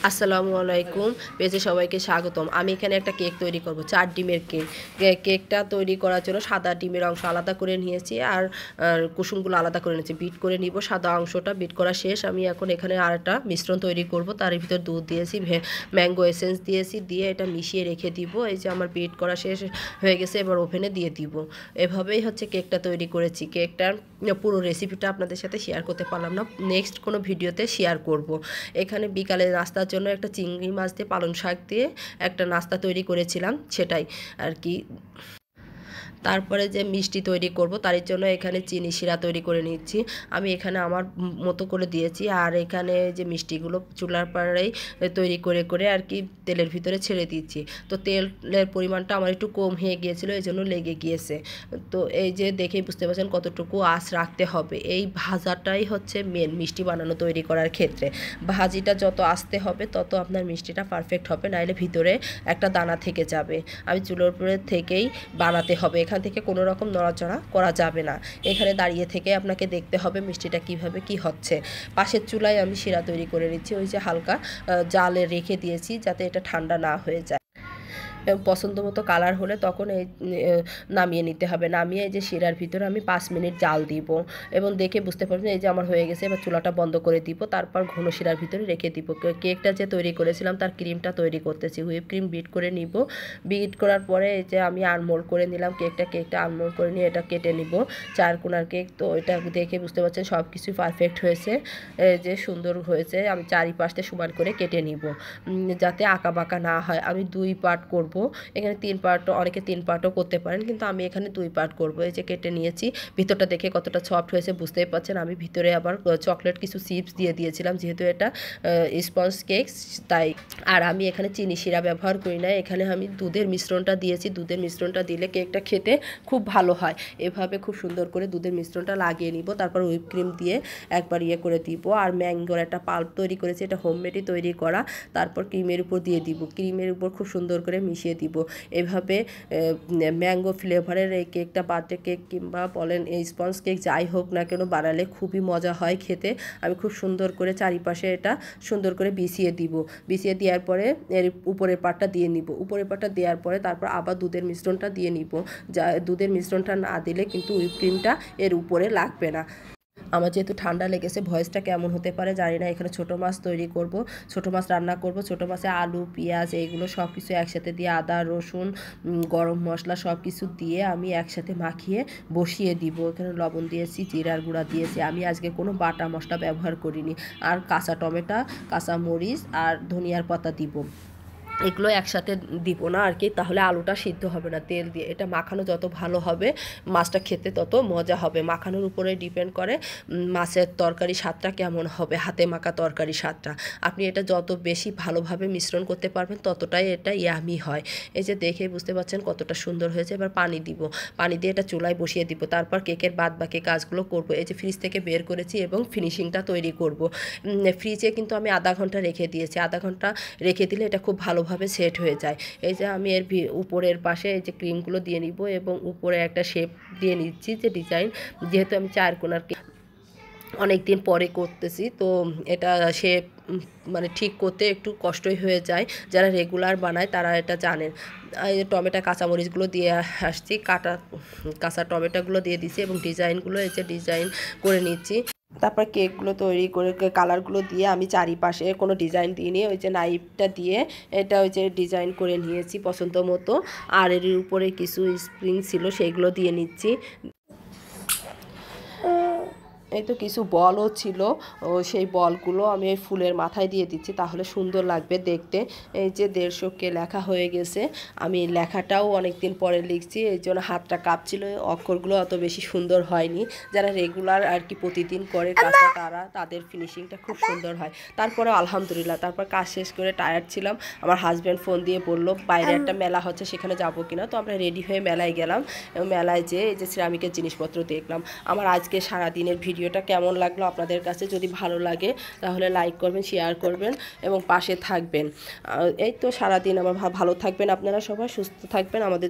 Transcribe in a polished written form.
আসসালামু আলাইকুম, পেজে সবাইকে স্বাগতম। আমি এখানে একটা কেক তৈরি করব, 4 ডিমের কেক। কেকটা তৈরি করার জন্য সাদা ডিমের অংশ আলাদা করে নিয়েছি আর কুসুমগুলো আলাদা করে নিয়েছি। বিট করে নিব সাদা অংশটা। বিট করা শেষ। আমি এখন এখানে আর একটা মিশ্রণ তৈরি করব। তার ভিতর দুধ দিয়েছি, ম্যাঙ্গো এসেন্স দিয়েছি, দিয়ে এটা মিশিয়ে রেখে দিব। এই যে আমার বিট করা শেষ হয়ে গেছে, এবার ওভেনে দিয়ে দিব। এভাবেই হচ্ছে কেকটা তৈরি করেছি। কেকটার পুরো রেসিপিটা আপনাদের সাথে শেয়ার করতে পারলাম না, নেক্সট কোনো ভিডিওতে শেয়ার করব। এখানে বিকালে নাস্তার জন্য একটা চিংড়ি মাছ দিয়ে পালং শাক দিয়ে একটা নাস্তা তৈরি করেছিলাম, সেটাই আর কি। তারপরে যে মিষ্টি তৈরি করব তার জন্য এখানে চিনি শিরা তৈরি করে নিচ্ছি। আমি এখানে আমার মতো করে দিয়েছি, আর এখানে যে মিষ্টিগুলো চুলার পাড়েই তৈরি করে করে আর কি তেলের ভিতরে ছেড়ে দিচ্ছি। তো তেলের পরিমাণটা আমার একটু কম হয়ে গিয়েছিল, এই জন্য লেগে গিয়েছে। তো এই যে দেখেই বুঝতে পারছেন কতটুকু আঁচ রাখতে হবে। এই ভাজাটাই হচ্ছে মেন মিষ্টি বানানো তৈরি করার ক্ষেত্রে। ভাজিটা যত আস্তে হবে তত আপনার মিষ্টিটা পারফেক্ট হবে, নাইলে ভিতরে একটা দানা থেকে যাবে। আমি চুলোর উপরে থেকেই বানাতে হবে, এখান থেকে কোনো রকম নড়াচড়া করা যাবে না। এখানে দাঁড়িয়ে থেকে আপনাকে দেখতে হবে মিষ্টিটা কিভাবে কি হচ্ছে। পাশের চুলায় আমি শিরা তৈরি করে নিচ্ছি, ওই যে হালকা জালে রেখে দিয়েছি যাতে এটা ঠান্ডা না হয়ে যায়। পছন্দ মতো কালার হলে তখন এই নামিয়ে নিতে হবে। নামিয়ে এই যে শিরার ভিতরে আমি 5 মিনিট জাল দিব, এবং দেখে বুঝতে পারবেন এই যে আমার হয়ে গেছে। এবার চুলাটা বন্ধ করে দিব, তারপর ঘন শিরার ভিতরে রেখে দিব। কেকটা যে তৈরি করেছিলাম তার ক্রিমটা তৈরি করতেছি। হুইপ ক্রিম বিট করে নিব। বিট করার পরে এই যে আমি আনমোল্ড করে নিলাম কেকটা আনমোল্ড করে নিয়ে এটা কেটে নিব। 4 কোণার কেক, তো এটা দেখে বুঝতে পারছেন সব কিছুই পারফেক্ট হয়েছে, যে সুন্দর হয়েছে। আমি চারিপাশে সমান করে কেটে নিব যাতে আঁকা বাঁকা না হয়। আমি 2 পার্ট করব, এখানে 3 পার্ট, অনেকে 3 পার্টও করতে পারেন, কিন্তু আমি এখানে 2 পার্ট করব। এই যে কেটে নিয়েছি। ভিতরটা দেখে কতটা সফট হয়েছে বুঝতেই পারছেন। আমি ভিতরে আবার চকলেট কিছু চিপস দিয়ে দিয়েছিলাম, যেহেতু এটা স্পঞ্জ কেক তাই। আর আমি এখানে চিনি শিরা ব্যবহার করি না, এখানে আমি দুধের মিশ্রণটা দিয়েছি। দুধের মিশ্রণটা দিলে কেকটা খেতে খুব ভালো হয়। এভাবে খুব সুন্দর করে দুধের মিশ্রণটা লাগিয়ে নিব, তারপর হুইপ ক্রিম দিয়ে একবার করে দিব। আর ম্যাঙ্গোর একটা পাল্প তৈরি করেছি, এটা হোমমেডই তৈরি করা। তারপর ক্রিমের উপর দিয়ে দিব, ক্রিমের উপর খুব সুন্দর করে মিশিয়ে দিব। এভাবে ম্যাঙ্গো ফ্লেভারের এই কেকটা বার্থডে কেক কিংবা বলেন এই স্পঞ্জ কেক যাই হোক না কেন বানালে খুবই মজা হয় খেতে। আমি খুব সুন্দর করে চারিপাশে এটা সুন্দর করে বিছিয়ে দিব। বিছিয়ে দেওয়ার পরে এর উপরের পাটটা দিয়ে নিব। উপরের পাটটা দেওয়ার পরে তারপর আবার দুধের মিশ্রণটা দিয়ে নিব। দুধের মিশ্রণটা না দিলে কিন্তু হুইপ ক্রিমটা এর উপরে লাগবে না। আমার যেহেতু ঠান্ডা লেগেছে, ভয়েসটা কেমন হতে পারে জানি না। এখানে ছোটো মাছ তৈরি করব, ছোটো মাছ রান্না করব। ছোটো মাছে আলু পেঁয়াজ এইগুলো সব কিছু একসাথে দিয়ে আদা রসুন গরম মশলা সব কিছু দিয়ে আমি একসাথে মাখিয়ে বসিয়ে দিব। এখানে লবণ দিয়েছি, জিরার গুঁড়া দিয়েছি। আমি আজকে কোনো বাটা মশলা ব্যবহার করিনি। আর কাঁচা টমেটো, কাঁচা মরিচ আর ধনিয়ার পাতা দিব। এগুলো একসাথে দিব না আর কি, তাহলে আলুটা সিদ্ধ হবে না। তেল দিয়ে এটা মাখানো যত ভালো হবে মাছটা খেতে তত মজা হবে। মাখানোর উপরে ডিপেন্ড করে মাছের তরকারি স্বাদটা কেমন হবে, হাতে মাখা তরকারি স্বাদটা। আপনি এটা যত বেশি ভালোভাবে মিশ্রণ করতে পারবেন ততটাই এটা ইয়ামি হয়। এই যে দেখে বুঝতে পারছেন কতটা সুন্দর হয়েছে। এবার পানি দিব, পানি দিয়ে এটা চুলায় বসিয়ে দিব। তারপর কেকের বাদ বাকি কাজগুলো করব। এই যে ফ্রিজ থেকে বের করেছি এবং ফিনিশিংটা তৈরি করব। ফ্রিজে কিন্তু আমি আধা ঘন্টা রেখে দিয়েছি। আধা ঘন্টা রেখে দিলে এটা খুব ভালোভাবে সেট হয়ে যায়। এই যে আমি এর উপরের পাশে এই যে ক্রিমগুলো দিয়ে নিব এবং উপরে একটা শেপ দিয়ে নিচ্ছি, যে ডিজাইন। যেহেতু আমি 4 কোণার অনেক দিন পরে করতেছি, তো এটা শেপ মানে ঠিক করতে একটু কষ্টই হয়ে যায়। যারা রেগুলার বানায় তারা এটা জানেন। এই টমেটো কাঁচামরিচগুলো দিয়ে আসছি, কাটা কাঁচা টমেটোগুলো দিয়ে দিচ্ছি এবং ডিজাইনগুলো এই যে ডিজাইন করে নিচ্ছি। তারপর কেকগুলো তৈরি করে কালারগুলো দিয়ে আমি চারিপাশে কোনো ডিজাইন দিইনি, ওই যে নাইফটা দিয়ে এটা ওই যে ডিজাইন করে নিয়েছি পছন্দ মতো। আর এর উপরে কিছু স্প্রিং ছিল সেইগুলো দিয়ে নিচ্ছি। এই তো কিছু বলও ছিল, সেই বলগুলো আমি এই ফুলের মাথায় দিয়ে দিচ্ছি, তাহলে সুন্দর লাগবে দেখতে। এই যে 150K লেখা হয়ে গেছে। আমি লেখাটাও অনেক দিন পরে লিখছি, এই জন্য হাতটা কাঁপছিল, অক্ষরগুলো অত বেশি সুন্দর হয়নি। যারা রেগুলার আর কি প্রতিদিন করে কাজটা তাদের ফিনিশিংটা খুব সুন্দর হয়। তারপরে আলহামদুলিল্লাহ, তারপর কাজ শেষ করে টায়ার্ড ছিলাম। আমার হাজব্যান্ড ফোন দিয়ে বলল বাইরে একটা মেলা হচ্ছে, সেখানে যাবো কিনা। তো আমরা রেডি হয়ে মেলায় গেলাম। মেলায় যেয়ে এই যে সিরামিকের জিনিসপত্র দেখলাম। আমার আজকে সারাদিনের ভিডিওটা কেমন লাগলো আপনাদের কাছে, যদি ভালো লাগে তাহলে লাইক করবেন, শেয়ার করবেন এবং পাশে থাকবেন। এই তো সারাদিন আমার ভালো থাকবেন, আপনারা সবাই সুস্থ থাকবেন। আমাদের